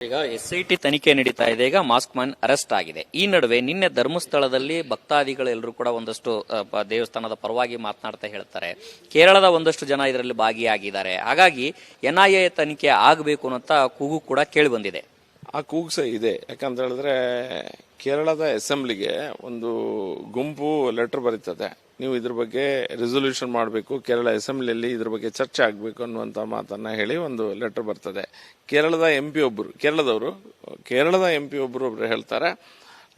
ಈಗ ಎಸ್ಐಟಿ ತನಿಖೆ ನಡೀತಾ ಇದೆ. ಈಗ ಮಾಸ್ಕ್ ಮ್ಯಾನ್ ಅರೆಸ್ಟ್ ಆಗಿದೆ. ಈ ನಡುವೆ ನಿನ್ನೆ ಧರ್ಮಸ್ಥಳದಲ್ಲಿ ಭಕ್ತಾದಿಗಳೆಲ್ಲರೂ ಕೂಡ ಒಂದಷ್ಟು ದೇವಸ್ಥಾನದ ಪರವಾಗಿ ಮಾತನಾಡ್ತಾ ಹೇಳ್ತಾರೆ, ಕೇರಳದ ಒಂದಷ್ಟು ಜನ ಇದರಲ್ಲಿ ಭಾಗಿಯಾಗಿದ್ದಾರೆ, ಹಾಗಾಗಿ ಎನ್ಐಎ ತನಿಖೆ ಆಗಬೇಕು ಅಂತ ಕೂಗು ಕೂಡ ಕೇಳಿ ಬಂದಿದೆ. ಆ ಕೂಗು ಸಹ ಇದೆ. ಯಾಕಂತ ಹೇಳಿದ್ರೆ ಕೇರಳದ ಅಸೆಂಬ್ಲಿಗೆ ಒಂದು ಗುಂಪು ಲೆಟರ್ ಬರೀತದೆ, ನೀವು ಇದ್ರ ಬಗ್ಗೆ ರೆಸೊಲ್ಯೂಷನ್ ಮಾಡಬೇಕು, ಕೇರಳ ಅಸೆಂಬ್ಲಿಯಲ್ಲಿ ಇದ್ರ ಬಗ್ಗೆ ಚರ್ಚೆ ಆಗಬೇಕು ಅನ್ನುವಂಥ ಮಾತನ್ನ ಹೇಳಿ ಒಂದು ಲೆಟರ್ ಬರ್ತದೆ. ಕೇರಳದ MP ಒಬ್ಬರು, ಕೇರಳದ MP ಒಬ್ಬರು ಹೇಳ್ತಾರೆ,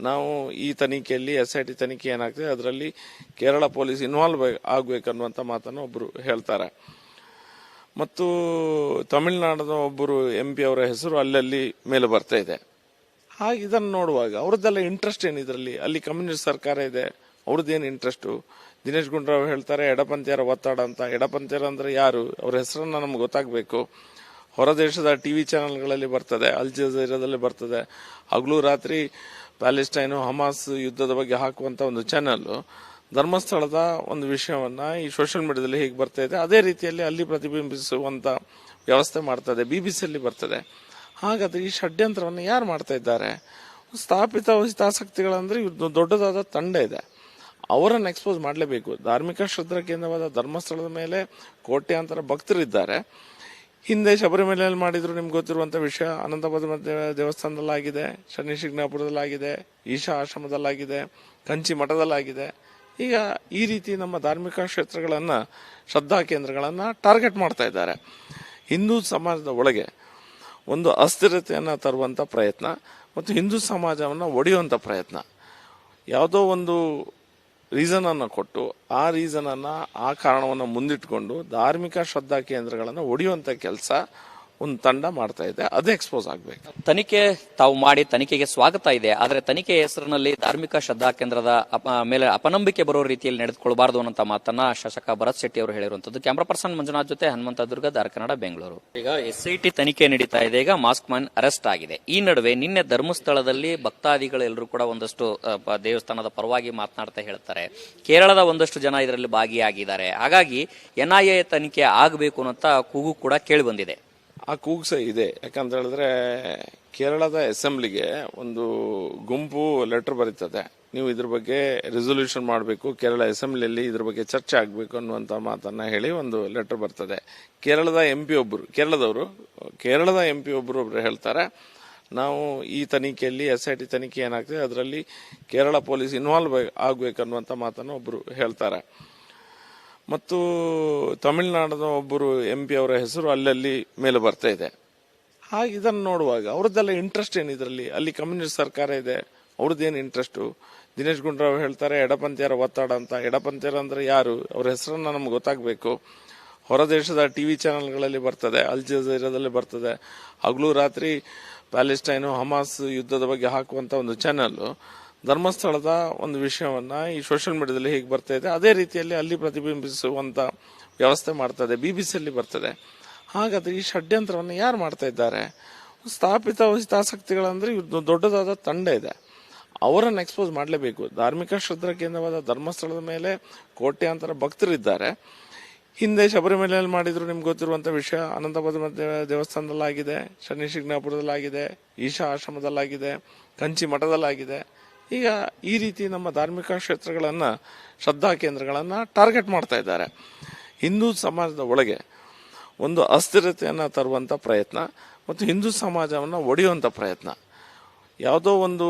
ನಾವು ಈ ತನಿಖೆಯಲ್ಲಿ SIT ತನಿಖೆ ಏನಾಗ್ತದೆ ಅದರಲ್ಲಿ ಕೇರಳ ಪೊಲೀಸ್ ಇನ್ವಾಲ್ವ್ ಆಗಬೇಕನ್ನುವಂಥ ಮಾತನ್ನು ಒಬ್ಬರು ಹೇಳ್ತಾರೆ. ಮತ್ತು ತಮಿಳುನಾಡಿನ ಒಬ್ಬರು MP ಅವರ ಹೆಸರು ಅಲ್ಲಲ್ಲಿ ಮೇಲೆ ಬರ್ತಾ ಇದೆ. ಹಾಗೆ ಇದನ್ನು ನೋಡುವಾಗ ಅವ್ರದ್ದೆಲ್ಲ ಇಂಟ್ರೆಸ್ಟ್ ಏನು ಇದರಲ್ಲಿ? ಅಲ್ಲಿ ಕಮ್ಯುನಿಸ್ಟ್ ಸರ್ಕಾರ ಇದೆ, ಅವ್ರದ್ದೇನು ಇಂಟ್ರೆಸ್ಟು? ದಿನೇಶ್ ಗುಂಡೂರಾವ್ ಹೇಳ್ತಾರೆ ಎಡಪಂಥೀಯರ ಒತ್ತಡ ಅಂತ. ಎಡಪಂಥೀಯರು ಅಂದ್ರೆ ಯಾರು? ಅವ್ರ ಹೆಸರನ್ನ ನಮ್ಗೆ ಗೊತ್ತಾಗಬೇಕು. ಹೊರ ದೇಶದ TV ಚಾನೆಲ್ಗಳಲ್ಲಿ ಬರ್ತದೆ, ಅಲ್ ಜಜೀರಾದಲ್ಲಿ ಬರ್ತದೆ, ಹಗಲು ರಾತ್ರಿ ಪ್ಯಾಲೆಸ್ಟೈನು ಹಮಾಸ್ ಯುದ್ಧದ ಬಗ್ಗೆ ಹಾಕುವಂತ ಒಂದು ಚಾನೆಲ್ ಧರ್ಮಸ್ಥಳದ ಒಂದು ವಿಷಯವನ್ನ ಈ ಸೋಷಿಯಲ್ ಮೀಡಿಯಾದಲ್ಲಿ ಹೇಗೆ ಬರ್ತಾ ಇದೆ ಅದೇ ರೀತಿಯಲ್ಲಿ ಅಲ್ಲಿ ಪ್ರತಿಬಿಂಬಿಸುವಂತ ವ್ಯವಸ್ಥೆ ಮಾಡ್ತದೆ. BBC ಬರ್ತದೆ. ಹಾಗಾದ್ರೆ ಈ ಷಡ್ಯಂತ್ರವನ್ನು ಯಾರು ಮಾಡ್ತಾ ಇದ್ದಾರೆ? ಸ್ಥಾಪಿತ ಹಿತಾಸಕ್ತಿಗಳಂದ್ರೆ ದೊಡ್ಡದಾದ ತಂಡ ಇದೆ, ಅವರನ್ನು ಎಕ್ಸ್ಪೋಸ್ ಮಾಡಲೇಬೇಕು. ಧಾರ್ಮಿಕ ಶ್ರದ್ಧಾ ಕೇಂದ್ರವಾದ ಧರ್ಮಸ್ಥಳದ ಮೇಲೆ ಕೋಟ್ಯಾಂತರ ಭಕ್ತರಿದ್ದಾರೆ. ಹಿಂದೆ ಶಬರಿಮಲೆಯಲ್ಲಿ ಮಾಡಿದ್ರು, ನಿಮ್ಗೆ ಗೊತ್ತಿರುವಂತ ವಿಷಯ. ಅನಂತಪದ್ಮ ದೇವಸ್ಥಾನದಲ್ಲಾಗಿದೆ, ಶನಿ ಶಿಗ್ನಾಪುರದಲ್ಲಾಗಿದೆ, ಈಶಾ ಆಶ್ರಮದಲ್ಲಾಗಿದೆ, ಕಂಚಿ ಮಠದಲ್ಲಾಗಿದೆ. ಈಗ ಈ ರೀತಿ ನಮ್ಮ ಧಾರ್ಮಿಕ ಕ್ಷೇತ್ರಗಳನ್ನ, ಶ್ರದ್ಧಾ ಕೇಂದ್ರಗಳನ್ನ ಟಾರ್ಗೆಟ್ ಮಾಡ್ತಾ ಇದ್ದಾರೆ. ಹಿಂದೂ ಸಮಾಜದ ಒಳಗೆ ಒಂದು ಅಸ್ಥಿರತೆಯನ್ನು ತರುವಂತ ಪ್ರಯತ್ನ ಮತ್ತು ಹಿಂದೂ ಸಮಾಜವನ್ನು ಒಡೆಯುವಂತ ಪ್ರಯತ್ನ. ಯಾವುದೋ ಒಂದು ರೀಸನ್ ಅನ್ನು ಕೊಟ್ಟು ಆ ರೀಸನ್ ಅನ್ನ, ಆ ಕಾರಣವನ್ನು ಮುಂದಿಟ್ಕೊಂಡು ಧಾರ್ಮಿಕ ಶ್ರದ್ಧಾ ಕೇಂದ್ರಗಳನ್ನು ಒಡೆಯುವಂತ ಕೆಲಸ ಒಂದು ತಂಡ ಮಾಡ್ತಾ ಇದೆ. ಅದೇ ಎಕ್ಸ್ಪೋಸ್ ಆಗ್ಬೇಕು. ತನಿಖೆ ತಾವು ಮಾಡಿ ತನಿಖೆಗೆ ಸ್ವಾಗತ ಇದೆ, ಆದರೆ ತನಿಖೆ ಹೆಸರಿನಲ್ಲಿ ಧಾರ್ಮಿಕ ಶ್ರದ್ಧಾ ಕೇಂದ್ರದ ಮೇಲೆ ಅಪನಂಬಿಕೆ ಬರೋ ರೀತಿಯಲ್ಲಿ ನಡೆದುಕೊಳ್ಳಬಾರದು ಅನ್ನೋ ಮಾತನ್ನ ಶಾಸಕ ಭರತ್ ಶೆಟ್ಟಿ ಅವರು ಹೇಳಿರುವಂತದ್ದು. ಕ್ಯಾಮರಾ ಪರ್ಸನ್ ಮಂಜುನಾಥ್ ಜೊತೆ ಹನುಮಂತ ದುರ್ಗ, ದಾರ್ ಕನ್ನಡ, ಬೆಂಗಳೂರು. ಈಗ SIT ತನಿಖೆ ನಡೀತಾ ಇದೆ. ಈಗ ಮಾಸ್ಕ್ ಮ್ಯಾನ್ ಅರೆಸ್ಟ್ ಆಗಿದೆ. ಈ ನಡುವೆ ನಿನ್ನೆ ಧರ್ಮಸ್ಥಳದಲ್ಲಿ ಭಕ್ತಾದಿಗಳೆಲ್ಲರೂ ಕೂಡ ಒಂದಷ್ಟು ದೇವಸ್ಥಾನದ ಪರವಾಗಿ ಮಾತನಾಡ್ತಾ ಹೇಳ್ತಾರೆ, ಕೇರಳದ ಒಂದಷ್ಟು ಜನ ಇದರಲ್ಲಿ ಭಾಗಿಯಾಗಿದ್ದಾರೆ, ಹಾಗಾಗಿ ಎನ್ಐಎ ತನಿಖೆ ಆಗಬೇಕು ಅಂತ ಕೂಗು ಕೂಡ ಕೇಳಿ ಬಂದಿದೆ. ಆ ಕೂಗು ಸಹ ಇದೆ. ಯಾಕಂತ ಹೇಳಿದ್ರೆ ಕೇರಳದ ಅಸೆಂಬ್ಲಿಗೆ ಒಂದು ಗುಂಪು ಲೆಟರ್ ಬರೀತದೆ, ನೀವು ಇದ್ರ ಬಗ್ಗೆ ರೆಸೊಲ್ಯೂಷನ್ ಮಾಡಬೇಕು, ಕೇರಳ ಅಸೆಂಬ್ಲಿಯಲ್ಲಿ ಇದ್ರ ಬಗ್ಗೆ ಚರ್ಚೆ ಆಗಬೇಕು ಅನ್ನುವಂಥ ಮಾತನ್ನ ಹೇಳಿ ಒಂದು ಲೆಟರ್ ಬರ್ತದೆ. ಕೇರಳದ MP ಒಬ್ಬರು, ಕೇರಳದ MP ಒಬ್ಬರು ಹೇಳ್ತಾರೆ, ನಾವು ಈ ತನಿಖೆಯಲ್ಲಿ SIT ತನಿಖೆ ಏನಾಗ್ತದೆ ಅದರಲ್ಲಿ ಕೇರಳ ಪೊಲೀಸ್ ಇನ್ವಾಲ್ವ್ ಆಗಬೇಕನ್ನುವಂಥ ಮಾತನ್ನು ಒಬ್ಬರು ಹೇಳ್ತಾರೆ. ಮತ್ತು ತಮಿಳುನಾಡಿನ ಒಬ್ಬರು MP ಅವರ ಹೆಸರು ಅಲ್ಲಲ್ಲಿ ಮೇಲೆ ಬರ್ತಾ ಇದೆ. ಹಾಗೆ ಇದನ್ನು ನೋಡುವಾಗ ಅವ್ರದ್ದೆಲ್ಲ ಇಂಟ್ರೆಸ್ಟ್ ಏನು ಇದರಲ್ಲಿ? ಅಲ್ಲಿ ಕಮ್ಯುನಿಸ್ಟ್ ಸರ್ಕಾರ ಇದೆ, ಅವ್ರದ್ದೇನು ಇಂಟ್ರೆಸ್ಟು? ದಿನೇಶ್ ಗುಂಡೂರಾವ್ ಹೇಳ್ತಾರೆ ಎಡಪಂಥೀಯರ ಒತ್ತಡ ಅಂತ. ಎಡಪಂಥೀಯರು ಅಂದ್ರೆ ಯಾರು? ಅವ್ರ ಹೆಸರನ್ನ ನಮ್ಗೆ ಗೊತ್ತಾಗಬೇಕು. ಹೊರ ದೇಶದ TV ಚಾನೆಲ್ಗಳಲ್ಲಿ ಬರ್ತದೆ, ಅಲ್ ಜಜೀರಾದಲ್ಲಿ ಬರ್ತದೆ, ಹಗಲು ರಾತ್ರಿ ಪ್ಯಾಲೆಸ್ಟೈನು ಹಮಾಸ್ ಯುದ್ಧದ ಬಗ್ಗೆ ಹಾಕುವಂತ ಒಂದು ಚಾನೆಲ್ ಧರ್ಮಸ್ಥಳದ ಒಂದು ವಿಷಯವನ್ನ ಈ ಸೋಷಿಯಲ್ ಮೀಡಿಯಾದಲ್ಲಿ ಹೇಗೆ ಬರ್ತಾ ಇದೆ ಅದೇ ರೀತಿಯಲ್ಲಿ ಅಲ್ಲಿ ಪ್ರತಿಬಿಂಬಿಸುವಂತ ವ್ಯವಸ್ಥೆ ಮಾಡ್ತದೆ. BBC ಬರ್ತದೆ. ಹಾಗಾದ್ರೆ ಈ ಷಡ್ಯಂತ್ರವನ್ನು ಯಾರು ಮಾಡ್ತಾ ಇದ್ದಾರೆ? ಸ್ಥಾಪಿತ ಹಿತಾಸಕ್ತಿಗಳಂದ್ರೆ ದೊಡ್ಡದಾದ ತಂಡ ಇದೆ, ಅವರನ್ನು ಎಕ್ಸ್ಪೋಸ್ ಮಾಡಲೇಬೇಕು. ಧಾರ್ಮಿಕ ಶ್ರದ್ಧಾ ಕೇಂದ್ರವಾದ ಧರ್ಮಸ್ಥಳದ ಮೇಲೆ ಕೋಟ್ಯಾಂತರ ಭಕ್ತರಿದ್ದಾರೆ. ಹಿಂದೆ ಶಬರಿಮಲೆಯಲ್ಲಿ ಮಾಡಿದ್ರು, ನಿಮ್ಗೆ ಗೊತ್ತಿರುವಂತ ವಿಷಯ. ಅನಂತಪದ್ಮ ದೇವಸ್ಥಾನದಲ್ಲಾಗಿದೆ, ಶನಿ ಶಿಗ್ನಾಪುರದಲ್ಲಾಗಿದೆ, ಈಶಾ ಆಶ್ರಮದಲ್ಲಾಗಿದೆ, ಕಂಚಿ ಮಠದಲ್ಲಾಗಿದೆ. ಈಗ ಈ ರೀತಿ ನಮ್ಮ ಧಾರ್ಮಿಕ ಕ್ಷೇತ್ರಗಳನ್ನ, ಶ್ರದ್ಧಾ ಕೇಂದ್ರಗಳನ್ನ ಟಾರ್ಗೆಟ್ ಮಾಡ್ತಾ ಇದ್ದಾರೆ. ಹಿಂದೂ ಸಮಾಜದ ಒಳಗೆ ಒಂದು ಅಸ್ಥಿರತೆಯನ್ನು ತರುವಂತ ಪ್ರಯತ್ನ ಮತ್ತು ಹಿಂದೂ ಸಮಾಜವನ್ನು ಒಡೆಯುವಂತ ಪ್ರಯತ್ನ. ಯಾವುದೋ ಒಂದು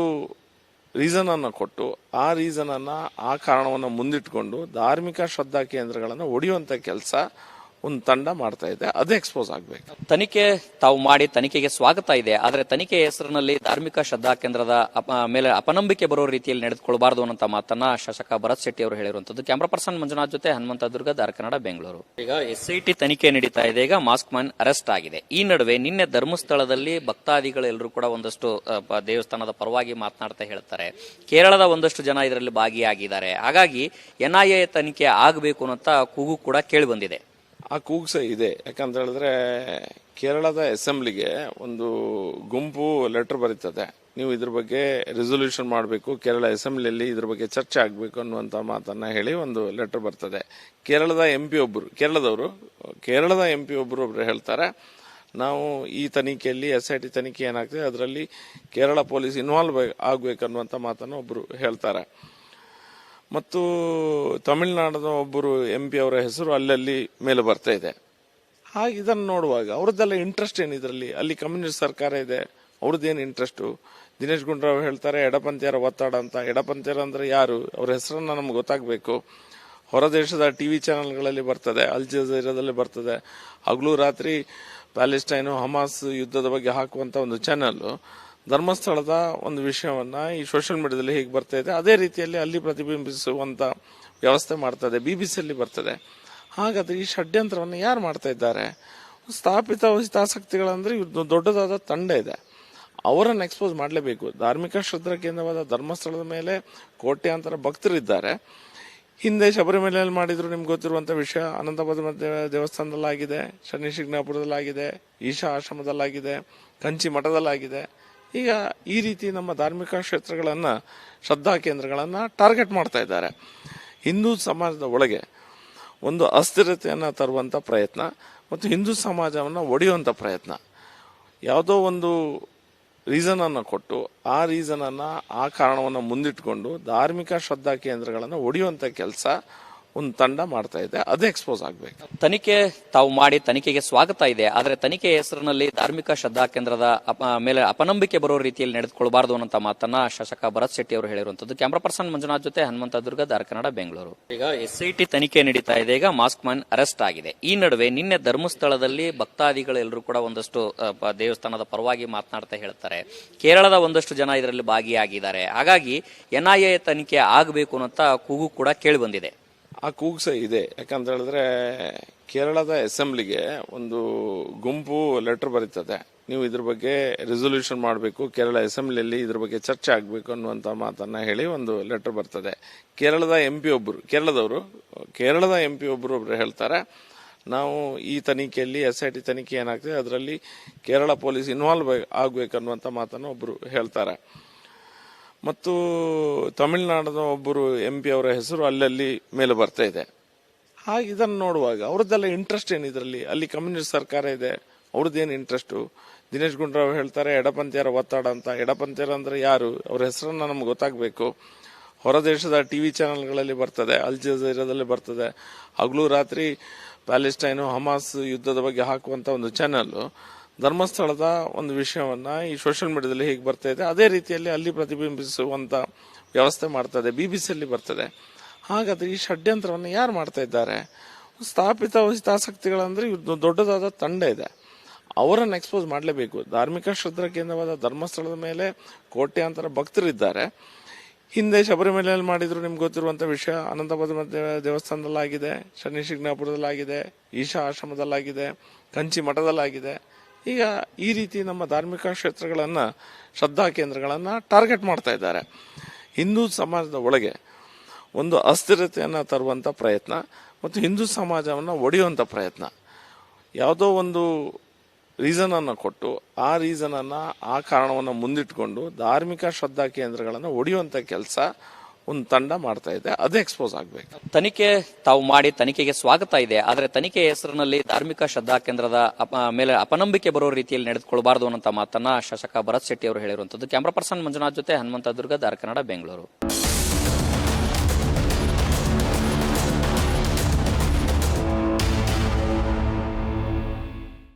ರೀಸನ್ ಅನ್ನು ಕೊಟ್ಟು ಆ ರೀಸನ್ ಅನ್ನ, ಆ ಕಾರಣವನ್ನು ಮುಂದಿಟ್ಕೊಂಡು ಧಾರ್ಮಿಕ ಶ್ರದ್ಧಾ ಕೇಂದ್ರಗಳನ್ನು ಒಡೆಯುವಂತ ಕೆಲಸ ಒಂದು ತಂಡ ಮಾಡ್ತಾ ಇದೆ. ಅದೇ ಎಕ್ಸ್ಪೋಸ್ ಆಗ್ಬೇಕು. ತನಿಖೆ ತಾವು ಮಾಡಿ ತನಿಖೆಗೆ ಸ್ವಾಗತ ಇದೆ, ಆದರೆ ತನಿಖೆ ಹೆಸರಿನಲ್ಲಿ ಧಾರ್ಮಿಕ ಶ್ರದ್ಧಾ ಕೇಂದ್ರದ ಮೇಲೆ ಅಪನಂಬಿಕೆ ಬರೋ ರೀತಿಯಲ್ಲಿ ನಡೆದುಕೊಳ್ಳಬಾರದು ಅನ್ನೋ ಮಾತನ್ನ ಶಾಸಕ ಭರತ್ ಶೆಟ್ಟಿ ಅವರು ಹೇಳಿರುವಂತದ್ದು. ಕ್ಯಾಮರಾ ಪರ್ಸನ್ ಮಂಜುನಾಥ್ ಜೊತೆ ಹನುಮಂತ ದುರ್ಗ, ದಾರ್ ಕನ್ನಡ, ಬೆಂಗಳೂರು. ಈಗ SIT ತನಿಖೆ ನಡೀತಾ ಇದೆ. ಈಗ ಮಾಸ್ಕ್ ಮ್ಯಾನ್ ಅರೆಸ್ಟ್ ಆಗಿದೆ. ಈ ನಡುವೆ ನಿನ್ನೆ ಧರ್ಮಸ್ಥಳದಲ್ಲಿ ಭಕ್ತಾದಿಗಳೆಲ್ಲರೂ ಕೂಡ ಒಂದಷ್ಟು ದೇವಸ್ಥಾನದ ಪರವಾಗಿ ಮಾತನಾಡ್ತಾ ಹೇಳ್ತಾರೆ, ಕೇರಳದ ಒಂದಷ್ಟು ಜನ ಇದರಲ್ಲಿ ಭಾಗಿಯಾಗಿದ್ದಾರೆ, ಹಾಗಾಗಿ ಎನ್ಐಎ ತನಿಖೆ ಆಗಬೇಕು ಅಂತ ಕೂಗು ಕೂಡ ಕೇಳಿ ಬಂದಿದೆ. ಆ ಕೂಗು ಸಹ ಇದೆ. ಯಾಕಂತ ಹೇಳಿದ್ರೆ ಕೇರಳದ ಅಸೆಂಬ್ಲಿಗೆ ಒಂದು ಗುಂಪು ಲೆಟರ್ ಬರೀತದೆ, ನೀವು ಇದ್ರ ಬಗ್ಗೆ ರೆಸೊಲ್ಯೂಷನ್ ಮಾಡಬೇಕು, ಕೇರಳ ಅಸೆಂಬ್ಲಿಯಲ್ಲಿ ಇದ್ರ ಬಗ್ಗೆ ಚರ್ಚೆ ಆಗಬೇಕು ಅನ್ನುವಂಥ ಮಾತನ್ನ ಹೇಳಿ ಒಂದು ಲೆಟರ್ ಬರ್ತದೆ. ಕೇರಳದ MP ಒಬ್ಬರು, ಕೇರಳದ MP ಒಬ್ಬರು ಹೇಳ್ತಾರೆ, ನಾವು ಈ ತನಿಖೆಯಲ್ಲಿ SIT ತನಿಖೆ ಏನಾಗ್ತದೆ ಅದರಲ್ಲಿ ಕೇರಳ ಪೊಲೀಸ್ ಇನ್ವಾಲ್ವ್ ಆಗ್ಬೇಕನ್ನುವಂತ ಮಾತನ್ನು ಒಬ್ಬರು ಹೇಳ್ತಾರೆ. ಮತ್ತು ತಮಿಳುನಾಡಿನ ಒಬ್ಬರು MP ಅವರ ಹೆಸರು ಅಲ್ಲಲ್ಲಿ ಮೇಲೆ ಬರ್ತಾ ಇದೆ. ಹಾಗೆ ಇದನ್ನು ನೋಡುವಾಗ ಅವ್ರದ್ದೆಲ್ಲ ಇಂಟ್ರೆಸ್ಟ್ ಏನಿದ್ರಲ್ಲಿ, ಅಲ್ಲಿ ಕಮ್ಯುನಿಸ್ಟ್ ಸರ್ಕಾರ ಇದೆ, ಅವ್ರದ್ದೇನು ಇಂಟ್ರೆಸ್ಟು. ದಿನೇಶ್ ಗುಂಡೂರಾವ್ ಹೇಳ್ತಾರೆ ಎಡಪಂಥೀಯರ ಒತ್ತಡ ಅಂತ. ಎಡಪಂಥೀಯರ ಅಂದ್ರೆ ಯಾರು, ಅವ್ರ ಹೆಸರನ್ನ ನಮ್ಗೆ ಗೊತ್ತಾಗಬೇಕು. ಹೊರ ದೇಶದ TV ಚಾನೆಲ್ಗಳಲ್ಲಿ ಬರ್ತದೆ, ಅಲ್ ಜಜೀರಾದಲ್ಲಿ ಬರ್ತದೆ. ಹಗಲು ರಾತ್ರಿ ಪ್ಯಾಲೆಸ್ಟೈನು ಹಮಾಸ್ ಯುದ್ಧದ ಬಗ್ಗೆ ಹಾಕುವಂತ ಒಂದು ಚಾನೆಲ್ ಧರ್ಮಸ್ಥಳದ ಒಂದು ವಿಷಯವನ್ನ ಈ ಸೋಷಿಯಲ್ ಮೀಡಿಯಾದಲ್ಲಿ ಹೇಗೆ ಬರ್ತಾ ಇದೆ ಅದೇ ರೀತಿಯಲ್ಲಿ ಅಲ್ಲಿ ಪ್ರತಿಬಿಂಬಿಸುವಂತ ವ್ಯವಸ್ಥೆ ಮಾಡ್ತದೆ. BBC ಬರ್ತದೆ. ಹಾಗಾದ್ರೆ ಈ ಷಡ್ಯಂತ್ರವನ್ನು ಯಾರು ಮಾಡ್ತಾ ಇದ್ದಾರೆ? ಸ್ಥಾಪಿತ ಹಿತಾಸಕ್ತಿಗಳಂದ್ರೆ ಇವ್ರದ್ದು ದೊಡ್ಡದಾದ ತಂಡ ಇದೆ, ಅವರನ್ನು ಎಕ್ಸ್ಪೋಸ್ ಮಾಡಲೇಬೇಕು. ಧಾರ್ಮಿಕ ಶ್ರದ್ಧಾ ಕೇಂದ್ರವಾದ ಧರ್ಮಸ್ಥಳದ ಮೇಲೆ ಕೋಟ್ಯಾಂತರ ಭಕ್ತರಿದ್ದಾರೆ. ಹಿಂದೆ ಶಬರಿಮಲೆಯಲ್ಲಿ ಮಾಡಿದ್ರು, ನಿಮ್ಗೆ ಗೊತ್ತಿರುವಂತ ವಿಷಯ. ಅನಂತಪದ್ಮ ದೇವಸ್ಥಾನದಲ್ಲಾಗಿದೆ, ಶನಿ ಶಿಗ್ನಾಪುರದಲ್ಲಾಗಿದೆ, ಈಶಾ ಆಶ್ರಮದಲ್ಲಾಗಿದೆ, ಕಂಚಿ ಮಠದಲ್ಲಾಗಿದೆ. ಈಗ ಈ ರೀತಿ ನಮ್ಮ ಧಾರ್ಮಿಕ ಕ್ಷೇತ್ರಗಳನ್ನ, ಶ್ರದ್ಧಾ ಕೇಂದ್ರಗಳನ್ನ ಟಾರ್ಗೆಟ್ ಮಾಡ್ತಾ ಇದ್ದಾರೆ. ಹಿಂದೂ ಸಮಾಜದ ಒಳಗೆ ಒಂದು ಅಸ್ಥಿರತೆಯನ್ನ ತರುವಂತ ಪ್ರಯತ್ನ ಮತ್ತು ಹಿಂದೂ ಸಮಾಜವನ್ನ ಒಡೆಯುವಂತ ಪ್ರಯತ್ನ. ಯಾವುದೋ ಒಂದು ರೀಸನ್ ಅನ್ನ ಕೊಟ್ಟು ಆ ರೀಸನ್ ಅನ್ನ, ಆ ಕಾರಣವನ್ನ ಮುಂದಿಟ್ಕೊಂಡು ಧಾರ್ಮಿಕ ಶ್ರದ್ಧಾ ಕೇಂದ್ರಗಳನ್ನ ಒಡೆಯುವಂತ ಕೆಲಸ ಒಂದು ತಂಡ ಮಾಡ್ತಾ ಇದೆ. ಅದೇ ಎಕ್ಸ್ಪೋಸ್ ಆಗ್ಬೇಕು. ತನಿಖೆ ತಾವು ಮಾಡಿ ತನಿಖೆಗೆ ಸ್ವಾಗತ ಇದೆ, ಆದರೆ ತನಿಖೆ ಹೆಸರಿನಲ್ಲಿ ಧಾರ್ಮಿಕ ಶ್ರದ್ಧಾ ಕೇಂದ್ರದ ಮೇಲೆ ಅಪನಂಬಿಕೆ ಬರೋ ರೀತಿಯಲ್ಲಿ ನಡೆದುಕೊಳ್ಬಾರ್ದು ಅನ್ನೋ ಮಾತನ್ನ ಶಾಸಕ ಭರತ್ ಶೆಟ್ಟಿ ಅವರು ಹೇಳಿರುವಂತದ್ದು. ಕ್ಯಾಮರಾ ಪರ್ಸನ್ ಮಂಜುನಾಥ್ ಜೊತೆ ಹನುಮಂತ ದುರ್ಗ, ದಾರ್ ಕನ್ನಡ, ಬೆಂಗಳೂರು. ಈಗ SIT ತನಿಖೆ ನಡೀತಾ ಇದೆ. ಈಗ ಮಾಸ್ಕ್ ಮ್ಯಾನ್ ಅರೆಸ್ಟ್ ಆಗಿದೆ. ಈ ನಡುವೆ ನಿನ್ನೆ ಧರ್ಮಸ್ಥಳದಲ್ಲಿ ಭಕ್ತಾದಿಗಳೆಲ್ಲರೂ ಕೂಡ ಒಂದಷ್ಟು ದೇವಸ್ಥಾನದ ಪರವಾಗಿ ಮಾತನಾಡ್ತಾ ಹೇಳ್ತಾರೆ, ಕೇರಳದ ಒಂದಷ್ಟು ಜನ ಇದರಲ್ಲಿ ಭಾಗಿಯಾಗಿದ್ದಾರೆ, ಹಾಗಾಗಿ NIA ತನಿಖೆ ಆಗಬೇಕು ಅನ್ನೋ ಕೂಗು ಕೂಡ ಕೇಳಿ ಬಂದಿದೆ. ಆ ಕೂಗು ಸಹ ಇದೆ. ಯಾಕಂತ ಹೇಳಿದ್ರೆ ಕೇರಳದ ಅಸೆಂಬ್ಲಿಗೆ ಒಂದು ಗುಂಪು ಲೆಟರ್ ಬರೀತದೆ, ನೀವು ಇದ್ರ ಬಗ್ಗೆ ರೆಸೊಲ್ಯೂಷನ್ ಮಾಡಬೇಕು, ಕೇರಳ ಅಸೆಂಬ್ಲಿಯಲ್ಲಿ ಇದ್ರ ಬಗ್ಗೆ ಚರ್ಚೆ ಆಗಬೇಕು ಅನ್ನುವಂತ ಮಾತನ್ನ ಹೇಳಿ ಒಂದು ಲೆಟರ್ ಬರ್ತದೆ. ಕೇರಳದ MP ಒಬ್ಬರು, ಕೇರಳದ MP ಒಬ್ಬರು ಹೇಳ್ತಾರೆ, ನಾವು ಈ ತನಿಖೆಯಲ್ಲಿ SIT ತನಿಖೆ ಏನಾಗ್ತದೆ ಅದರಲ್ಲಿ ಕೇರಳ ಪೊಲೀಸ್ ಇನ್ವಾಲ್ವ್ ಆಗ್ಬೇಕನ್ನುವಂತ ಮಾತನ್ನು ಒಬ್ಬರು ಹೇಳ್ತಾರೆ. ಮತ್ತು ತಮಿಳುನಾಡಿನ ಒಬ್ಬರು MP ಅವರ ಹೆಸರು ಅಲ್ಲಲ್ಲಿ ಮೇಲೆ ಬರ್ತಾ ಇದೆ. ಹಾಗೆ ಇದನ್ನು ನೋಡುವಾಗ ಅವ್ರದ್ದೆಲ್ಲ ಇಂಟ್ರೆಸ್ಟ್ ಏನಿದ್ರಲ್ಲಿ, ಅಲ್ಲಿ ಕಮ್ಯುನಿಸ್ಟ್ ಸರ್ಕಾರ ಇದೆ, ಅವ್ರದ್ದೇನು ಇಂಟ್ರೆಸ್ಟು. ದಿನೇಶ್ ಗುಂಡೂರಾವ್ ಹೇಳ್ತಾರೆ ಎಡಪಂಥೀಯರ ಒತ್ತಡ ಅಂತ. ಎಡಪಂಥೀಯರ ಅಂದ್ರೆ ಯಾರು, ಅವ್ರ ಹೆಸರನ್ನ ನಮ್ಗೆ ಗೊತ್ತಾಗಬೇಕು. ಹೊರ ದೇಶದ TV ಚಾನೆಲ್ಗಳಲ್ಲಿ ಬರ್ತದೆ, ಅಲ್ ಜಜೀರಾದಲ್ಲಿ ಬರ್ತದೆ. ಹಗಲು ರಾತ್ರಿ ಪ್ಯಾಲೆಸ್ಟೈನು ಹಮಾಸ್ ಯುದ್ಧದ ಬಗ್ಗೆ ಹಾಕುವಂತ ಒಂದು ಚಾನೆಲ್ ಧರ್ಮಸ್ಥಳದ ಒಂದು ವಿಷಯವನ್ನ ಈ ಸೋಷಿಯಲ್ ಮೀಡಿಯಾದಲ್ಲಿ ಹೇಗೆ ಬರ್ತಾ ಇದೆ ಅದೇ ರೀತಿಯಲ್ಲಿ ಅಲ್ಲಿ ಪ್ರತಿಬಿಂಬಿಸುವಂತ ವ್ಯವಸ್ಥೆ ಮಾಡ್ತದೆ. BBC ಬರ್ತದೆ. ಹಾಗಾದ್ರೆ ಈ ಷಡ್ಯಂತ್ರವನ್ನು ಯಾರು ಮಾಡ್ತಾ ಇದ್ದಾರೆ? ಸ್ಥಾಪಿತ ಹಿತಾಸಕ್ತಿಗಳಂದ್ರೆ ಇವ್ರದ್ದು ದೊಡ್ಡದಾದ ತಂಡ ಇದೆ, ಅವರನ್ನು ಎಕ್ಸ್ಪೋಸ್ ಮಾಡಲೇಬೇಕು. ಧಾರ್ಮಿಕ ಶ್ರದ್ಧಾ ಕೇಂದ್ರವಾದ ಧರ್ಮಸ್ಥಳದ ಮೇಲೆ ಕೋಟ್ಯಾಂತರ ಭಕ್ತರಿದ್ದಾರೆ. ಹಿಂದೆ ಶಬರಿಮಲೆಯಲ್ಲಿ ಮಾಡಿದ್ರು, ನಿಮ್ಗೆ ಗೊತ್ತಿರುವಂತ ವಿಷಯ. ಅನಂತಪದ್ಮ ದೇವಸ್ಥಾನದಲ್ಲಾಗಿದೆ, ಶನಿ ಶಿಗ್ನಾಪುರದಲ್ಲಾಗಿದೆ, ಈಶಾ ಆಶ್ರಮದಲ್ಲಾಗಿದೆ, ಕಂಚಿ ಮಠದಲ್ಲಾಗಿದೆ. ಈಗ ಈ ರೀತಿ ನಮ್ಮ ಧಾರ್ಮಿಕ ಕ್ಷೇತ್ರಗಳನ್ನ, ಶ್ರದ್ಧಾ ಕೇಂದ್ರಗಳನ್ನ ಟಾರ್ಗೆಟ್ ಮಾಡ್ತಾ ಇದ್ದಾರೆ. ಹಿಂದೂ ಸಮಾಜದ ಒಳಗೆ ಒಂದು ಅಸ್ಥಿರತೆಯನ್ನ ತರುವಂತ ಪ್ರಯತ್ನ ಮತ್ತು ಹಿಂದೂ ಸಮಾಜವನ್ನ ಒಡೆಯುವಂತ ಪ್ರಯತ್ನ. ಯಾವುದೋ ಒಂದು ರೀಸನ್ ಅನ್ನ ಕೊಟ್ಟು ಆ ರೀಸನ್ ಅನ್ನ, ಆ ಕಾರಣವನ್ನ ಮುಂದಿಟ್ಕೊಂಡು ಧಾರ್ಮಿಕ ಶ್ರದ್ಧಾ ಕೇಂದ್ರಗಳನ್ನ ಒಡೆಯುವಂತ ಕೆಲಸ ಒಂದು ತಂಡ ಮಾಡ್ತಾ ಇದೆ. ಅದೇ ಎಕ್ಸ್ಪೋಸ್ ಆಗ್ಬೇಕು. ತನಿಖೆ ತಾವು ಮಾಡಿ ತನಿಖೆಗೆ ಸ್ವಾಗತ ಇದೆ, ಆದರೆ ತನಿಖೆ ಹೆಸರಿನಲ್ಲಿ ಧಾರ್ಮಿಕ ಶ್ರದ್ಧಾ ಕೇಂದ್ರದ ಮೇಲೆ ಅಪನಂಬಿಕೆ ಬರೋ ರೀತಿಯಲ್ಲಿ ನಡೆದುಕೊಳ್ಬಾರ್ದು ಅನ್ನೋ ಮಾತನ್ನ ಶಾಸಕ ಭರತ್ ಶೆಟ್ಟಿ ಅವರು ಹೇಳಿರುವಂತದ್ದು. ಕ್ಯಾಮರಾ ಪರ್ಸನ್ ಮಂಜುನಾಥ್ ಜೊತೆ ಹನುಮಂತ ದುರ್ಗ, ದಾರ್ ಕನ್ನಡ, ಬೆಂಗಳೂರು.